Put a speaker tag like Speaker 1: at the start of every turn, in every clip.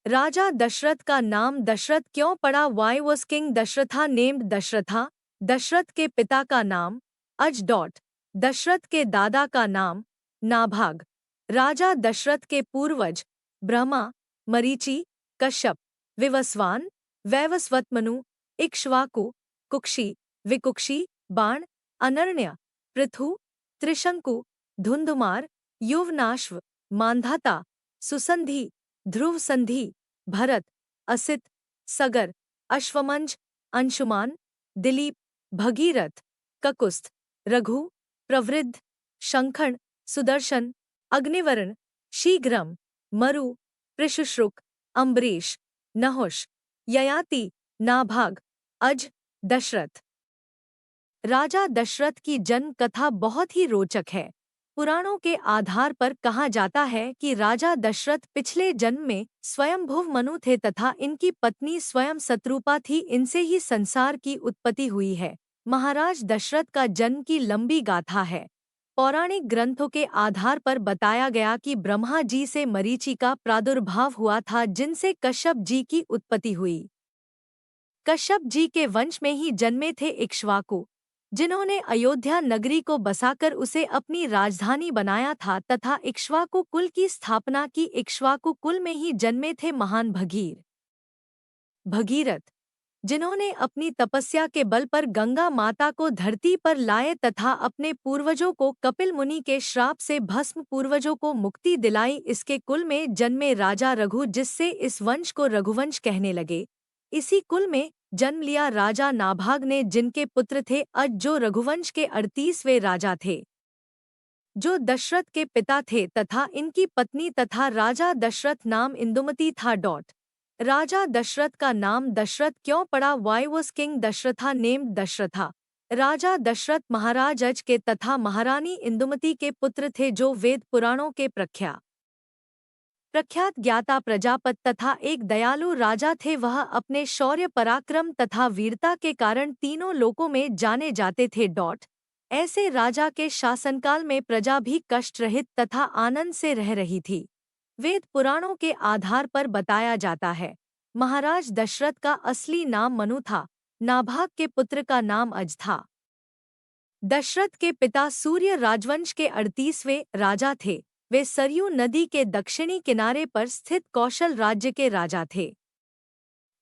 Speaker 1: राजा दशरथ का नाम दशरथ क्यों पड़ा? Why was king Dasharatha named Dasharatha? Dasharath के पिता का नाम अज डॉट दशरथ के दादा का नाम नाभाग। राजा दशरथ के पूर्वज ब्रह्मा, मरीचि, कश्यप, विवस्वान, वैवस्वतमनु, इक्ष्वाकु, कुक्षी, विकुक्षी, बाण, अनर्ण्य, पृथु, त्रिशंकु, धुंधुमार, युवनाश्व, मांधाता, सुसंधि, ध्रुवसंधि, भरत, असित, सगर, अश्वमंज, अंशुमान, दिलीप, भगीरथ, ककुस्थ, रघु, प्रवृद्ध, शंखण, सुदर्शन, अग्निवर्ण, शीघ्रम, मरु, पृशुश्रुक, अम्बरीश, नहुष, ययाति, नाभाग, अज, दशरथ। राजा दशरथ की जन्म कथा बहुत ही रोचक है। पुराणों के आधार पर कहा जाता है कि राजा दशरथ पिछले जन्म में स्वयंभुव मनु थे तथा इनकी पत्नी स्वयं शत्रुपा थी। इनसे ही संसार की उत्पत्ति हुई है। महाराज दशरथ का जन्म की लंबी गाथा है। पौराणिक ग्रंथों के आधार पर बताया गया कि ब्रह्मा जी से मरीचि का प्रादुर्भाव हुआ था, जिनसे कश्यप जी की उत्पत्ति हुई। कश्यप जी के वंश में ही जन्मे थे इक्ष्वाकु, जिन्होंने अयोध्या नगरी को बसाकर उसे अपनी राजधानी बनाया था तथा इक्ष्वाकु कुल की स्थापना की। इक्ष्वाकु कुल में ही जन्मे थे महान भगीरथ, जिन्होंने अपनी तपस्या के बल पर गंगा माता को धरती पर लाए तथा अपने पूर्वजों को कपिल मुनि के श्राप से भस्म पूर्वजों को मुक्ति दिलाई। इसके कुल में जन्मे राजा रघु, जिससे इस वंश को रघुवंश कहने लगे। इसी कुल में जन्म लिया राजा नाभाग ने, जिनके पुत्र थे अज, जो रघुवंश के 38वें राजा थे, जो दशरथ के पिता थे तथा इनकी पत्नी तथा राजा दशरथ नाम इंदुमती था। राजा दशरथ का नाम दशरथ क्यों पड़ा? Why was king Dasharatha named Dasharatha? राजा दशरथ महाराज अज के तथा महारानी इंदुमती के पुत्र थे, जो वेद पुराणों के प्रख्यात ज्ञाता प्रजापत तथा एक दयालु राजा थे। वह अपने शौर्य पराक्रम तथा वीरता के कारण तीनों लोकों में जाने जाते थे। ऐसे राजा के शासनकाल में प्रजा भी कष्ट रहित तथा आनंद से रह रही थी। वेद पुराणों के आधार पर बताया जाता है महाराज दशरथ का असली नाम मनु था। नाभाग के पुत्र का नाम अज था। दशरथ के पिता सूर्य राजवंश के 38वें राजा थे। वे सरयू नदी के दक्षिणी किनारे पर स्थित कौशल राज्य के राजा थे।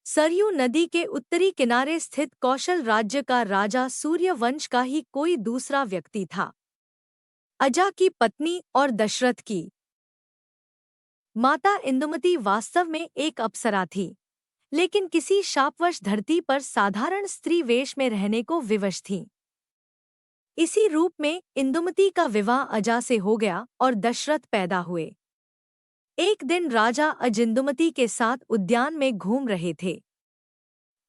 Speaker 1: सरयू नदी के उत्तरी किनारे स्थित कौशल राज्य का राजा सूर्यवंश का ही कोई दूसरा व्यक्ति था। अजा की पत्नी और दशरथ की माता इंदुमती वास्तव में एक अप्सरा थी, लेकिन किसी शापवश धरती पर साधारण स्त्री वेश में रहने को विवश थीं। इसी रूप में इंदुमती का विवाह अजा से हो गया और दशरथ पैदा हुए। एक दिन राजा अज इंदुमती के साथ उद्यान में घूम रहे थे।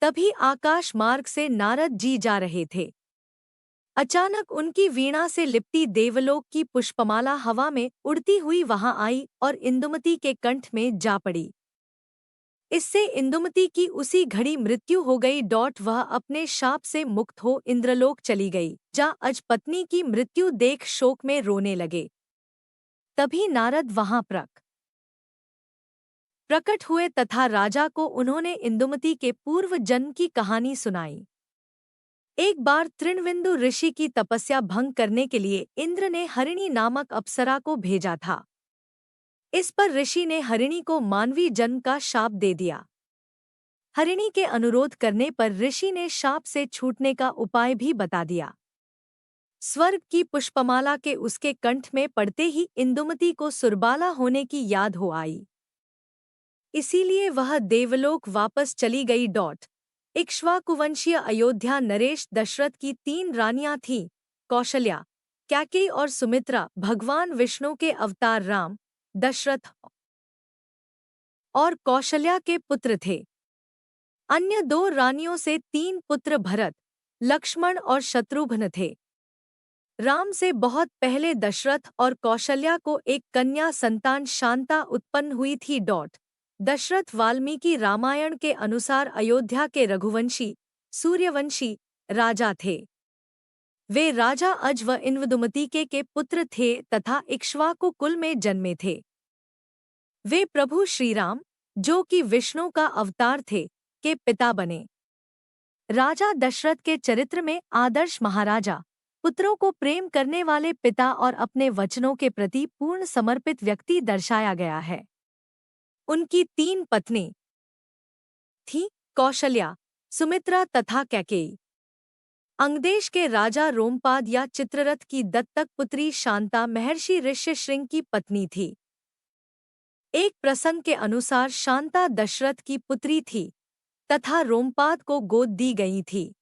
Speaker 1: तभी आकाश मार्ग से नारद जी जा रहे थे। अचानक उनकी वीणा से लिपटी देवलोक की पुष्पमाला हवा में उड़ती हुई वहां आई और इंदुमती के कंठ में जा पड़ी। इससे इंदुमती की उसी घड़ी मृत्यु हो गई। वह अपने शाप से मुक्त हो इंद्रलोक चली गई, जहाँ अज पत्नी की मृत्यु देख शोक में रोने लगे। तभी नारद वहां प्रकट हुए तथा राजा को उन्होंने इंदुमती के पूर्व जन्म की कहानी सुनाई। एक बार तृणविंदु ऋषि की तपस्या भंग करने के लिए इंद्र ने हरिणी नामक अप्सरा को भेजा था। इस पर ऋषि ने हरिणी को मानवी जन्म का शाप दे दिया। हरिणी के अनुरोध करने पर ऋषि ने शाप से छूटने का उपाय भी बता दिया। स्वर्ग की पुष्पमाला के उसके कंठ में पड़ते ही इंदुमती को सुरबाला होने की याद हो आई। इसीलिए वह देवलोक वापस चली गई। इक्ष्वाकुवंशीय अयोध्या नरेश दशरथ की 3 रानियां थीं, कौशल्या, कैकेयी और सुमित्रा भगवान विष्णु के अवतार राम, दशरथ और कौशल्या के पुत्र थे। अन्य 2 रानियों से 3 पुत्र भरत, लक्ष्मण और शत्रुघ्न थे। राम से बहुत पहले दशरथ और कौशल्या को एक कन्या संतान शांता उत्पन्न हुई थी। दशरथ वाल्मीकि रामायण के अनुसार अयोध्या के रघुवंशी, सूर्यवंशी राजा थे। वे राजा अज व इंदुमती के पुत्र थे तथा इक्ष्वाकु कुल में जन्मे थे। वे प्रभु श्रीराम, जो कि विष्णु का अवतार थे, के पिता बने। राजा दशरथ के चरित्र में आदर्श महाराजा, पुत्रों को प्रेम करने वाले पिता और अपने वचनों के प्रति पूर्ण समर्पित व्यक्ति दर्शाया गया है। उनकी 3 पत्नी थीं, कौशल्या, सुमित्रा तथा कैकेयी। अंगदेश के राजा रोमपाद या चित्ररथ की दत्तक पुत्री शांता महर्षि ऋष्यशृंग की पत्नी थी। एक प्रसंग के अनुसार शांता दशरथ की पुत्री थी तथा रोमपाद को गोद दी गई थी।